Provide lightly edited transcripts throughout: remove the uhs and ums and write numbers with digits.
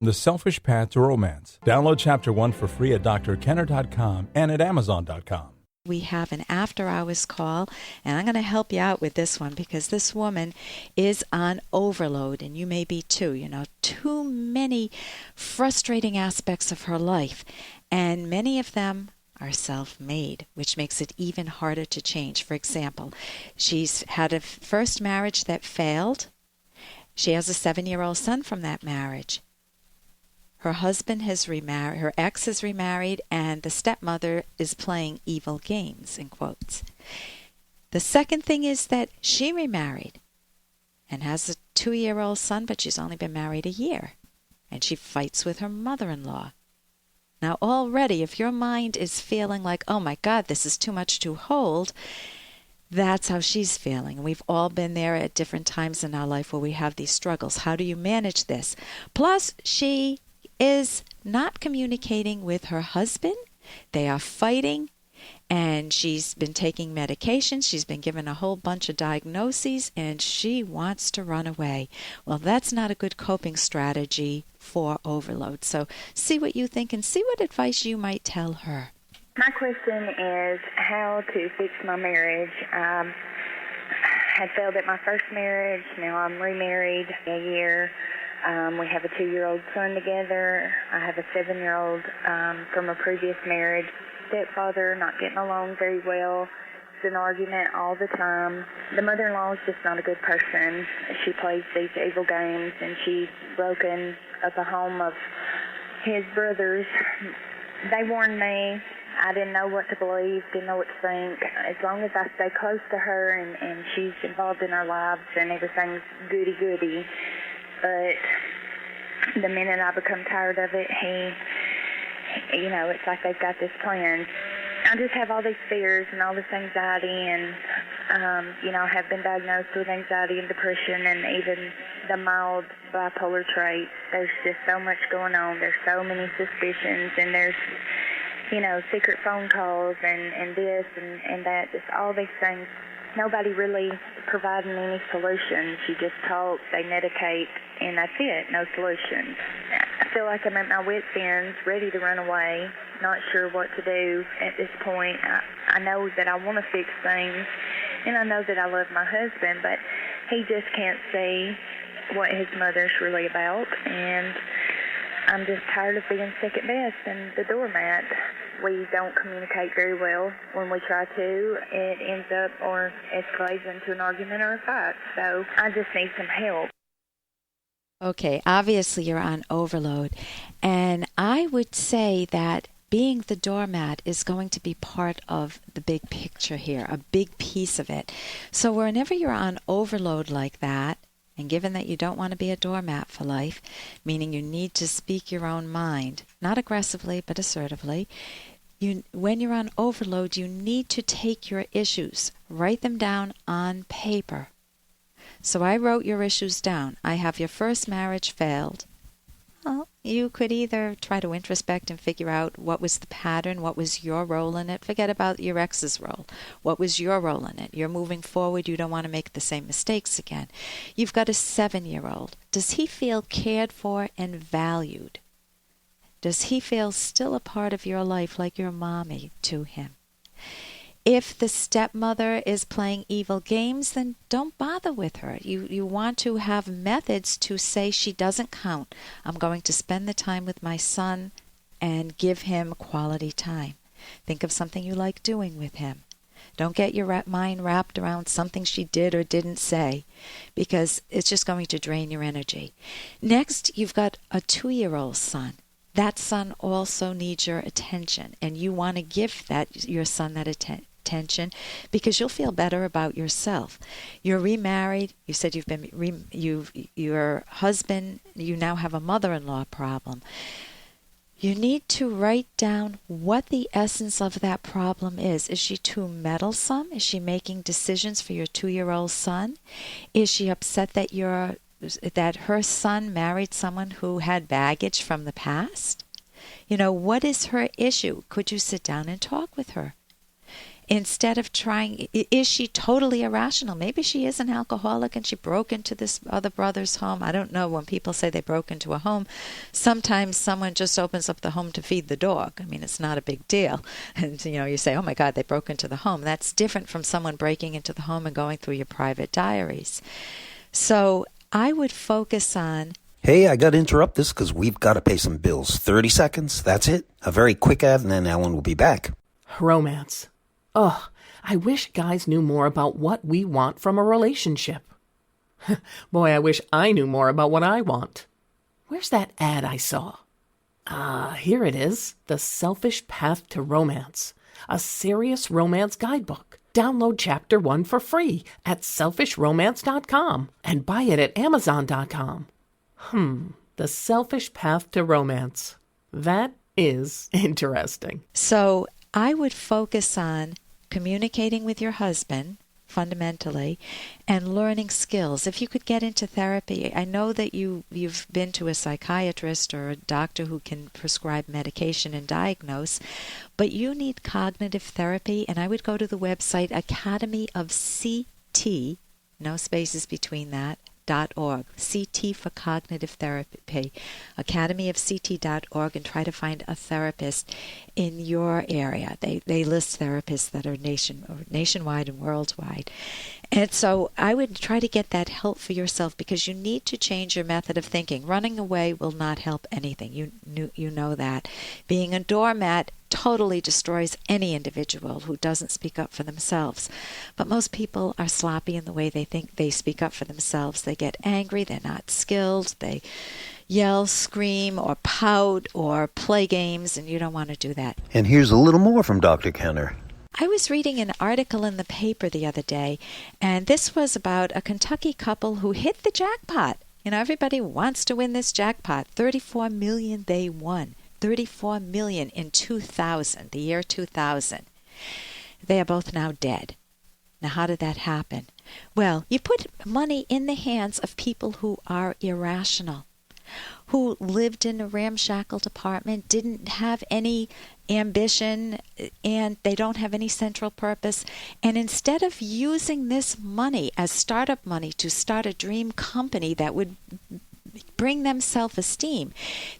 The Selfish Path to Romance. Download Chapter 1 for free at drkenner.com and at amazon.com. We have an after-hours call, and I'm going to help you out with this one because this woman is on overload, and you may be too. Too many frustrating aspects of her life, and many of them are self-made, which makes it even harder to change. For example, she's had a first marriage that failed. She has a 7-year-old son from that marriage. Her husband has remarried, her ex has remarried, and the stepmother is playing evil games, in quotes. The second thing is that she remarried and has a 2-year-old son, but she's only been married a year. And she fights with her mother-in-law. Now already, if your mind is feeling like, oh my God, this is too much to hold, that's how she's feeling. We've all been there at different times in our life where we have these struggles. How do you manage this? Plus, she is not communicating with her husband. They are fighting, and she's been taking medication. She's been given a whole bunch of diagnoses, and she wants to run away. Well, that's not a good coping strategy for overload. So see what you think and see what advice you might tell her. My question is how to fix my marriage. I had failed at my first marriage. Now I'm remarried a year. We have a 2-year-old son together. I have a 7-year-old from a previous marriage. Stepfather, not getting along very well. It's an argument all the time. The mother-in-law is just not a good person. She plays these evil games, and she's broken up a home of his brothers. They warned me. I didn't know what to believe, didn't know what to think. As long as I stay close to her and she's involved in our lives and everything's goody-goody. But the minute I become tired of it, it's like they've got this plan. I just have all these fears and all this anxiety, and, I have been diagnosed with anxiety and depression and even the mild bipolar traits. There's just so much going on. There's so many suspicions, and there's, secret phone calls and this and that, just all these things. Nobody really providing any solutions. You just talk, they medicate, and that's it, no solutions. I feel like I'm at my wit's end, ready to run away, not sure what to do at this point. I know that I want to fix things, and I know that I love my husband, but he just can't see what his mother's really about, and I'm just tired of being second best and the doormat. We don't communicate very well. When we try to, it ends up or escalates into an argument or a fight. So I just need some help. Okay, obviously you're on overload. And I would say that being the doormat is going to be part of the big picture here, a big piece of it. So whenever you're on overload like that, and given that you don't want to be a doormat for life, meaning you need to speak your own mind, not aggressively but assertively, when you're on overload, you need to take your issues, write them down on paper. So I wrote your issues down. I have your first marriage failed. Well, you could either try to introspect and figure out what was the pattern, what was your role in it. Forget about your ex's role. What was your role in it? You're moving forward. You don't want to make the same mistakes again. You've got a 7-year-old. Does he feel cared for and valued? Does he feel still a part of your life like your mommy to him? If the stepmother is playing evil games, then don't bother with her. You want to have methods to say she doesn't count. I'm going to spend the time with my son and give him quality time. Think of something you like doing with him. Don't get your mind wrapped around something she did or didn't say, because it's just going to drain your energy. Next, you've got a 2-year-old son. That son also needs your attention, and you want to give your son that attention because you'll feel better about yourself. You're remarried. You said your husband. You now have a mother-in-law problem. You need to write down what the essence of that problem is. Is she too meddlesome? Is she making decisions for your 2-year-old son? Is she upset that her son married someone who had baggage from the past? What is her issue? Could you sit down and talk with her? instead of trying, is she totally irrational? Maybe she is an alcoholic and she broke into this other brother's home. I don't know. When people say they broke into a home, sometimes someone just opens up the home to feed the dog. I mean, it's not a big deal. And, you say, oh my God, they broke into the home. That's different from someone breaking into the home and going through your private diaries. So I would focus on... Hey, I got to interrupt this because we've got to pay some bills. 30 seconds, that's it. A very quick ad, and then Ellen will be back. Romance. Ugh, I wish guys knew more about what we want from a relationship. Boy, I wish I knew more about what I want. Where's that ad I saw? Here it is. The Selfish Path to Romance. A serious romance guidebook. Download Chapter 1 for free at selfishromance.com and buy it at amazon.com. The Selfish Path to Romance. That is interesting. So I would focus on communicating with your husband, fundamentally, and learning skills. If you could get into therapy, I know that you've been to a psychiatrist or a doctor who can prescribe medication and diagnose, but you need cognitive therapy, and I would go to the website Academy of CT, no spaces between that, .org, CT for Cognitive Therapy, academyofct.org, and try to find a therapist in your area. They list therapists that are nationwide and worldwide. And so I would try to get that help for yourself because you need to change your method of thinking. Running away will not help anything. You know that. Being a doormat totally destroys any individual who doesn't speak up for themselves. But most people are sloppy in the way they think they speak up for themselves. They get angry, they're not skilled, they yell, scream, or pout, or play games, and you don't want to do that. And here's a little more from Dr. Kenner. I was reading an article in the paper the other day, and this was about a Kentucky couple who hit the jackpot. Everybody wants to win this jackpot. $34 million they won. $34 million in 2000, the year 2000. They are both now dead. Now, how did that happen? Well, you put money in the hands of people who are irrational, who lived in a ramshackle apartment, didn't have any ambition, and they don't have any central purpose. And instead of using this money as startup money to start a dream company that would bring them self-esteem,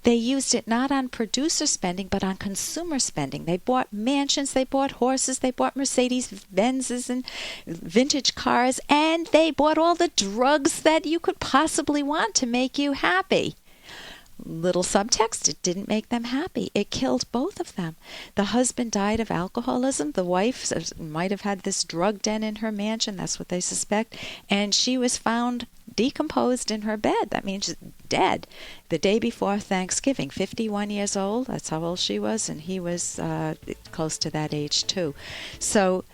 they used it not on producer spending but on consumer spending. They bought mansions, they bought horses, they bought Mercedes-Benzes and vintage cars, and they bought all the drugs that you could possibly want to make you happy. Little subtext, it didn't make them happy. It killed both of them. The husband died of alcoholism. The wife might have had this drug den in her mansion. That's what they suspect. And she was found decomposed in her bed. That means dead. The day before Thanksgiving, 51 years old. That's how old she was. And he was close to that age, too. So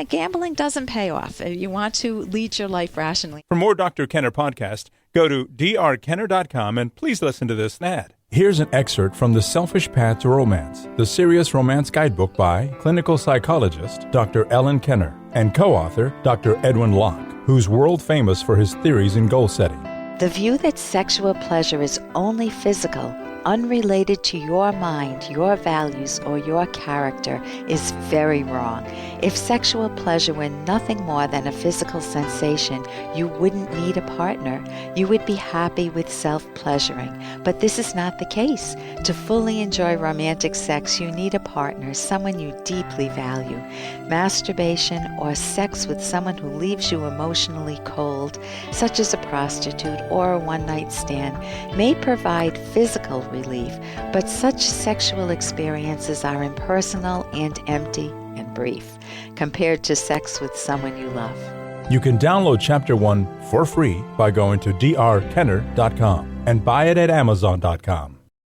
gambling doesn't pay off. You want to lead your life rationally. For more Dr. Kenner podcast, go to drkenner.com and please listen to this ad. Here's an excerpt from The Selfish Path to Romance, the serious romance guidebook by clinical psychologist Dr. Ellen Kenner and co-author Dr. Edwin Locke, who's world famous for his theories in goal setting. The view that sexual pleasure is only physical, unrelated to your mind, your values, or your character is very wrong. If sexual pleasure were nothing more than a physical sensation, you wouldn't need a partner. You would be happy with self-pleasuring. But this is not the case. To fully enjoy romantic sex, you need a partner, someone you deeply value. Masturbation or sex with someone who leaves you emotionally cold, such as a prostitute or a one-night stand, may provide physical relief, but such sexual experiences are impersonal and empty and brief compared to sex with someone you love. You can download Chapter 1 for free by going to drkenner.com and buy it at amazon.com.